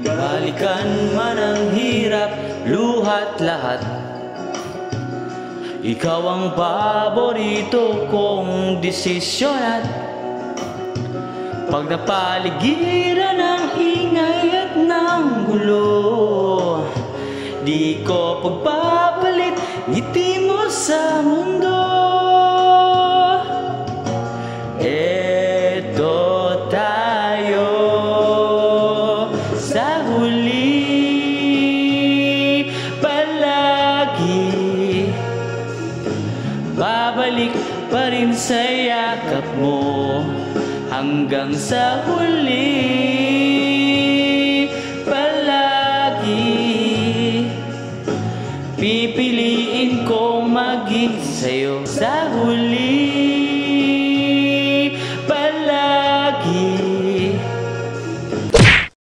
Balikan man ang hirap, luhat lahat, ikaw ang paborito kong desisyon. At pag napaligiran ng ingay at ng gulo, di ko pagpapalit ngiti mo sa mundo. Eto tayo sa huli, palagi babalik pa rin sa yakap mo hanggang sa huli.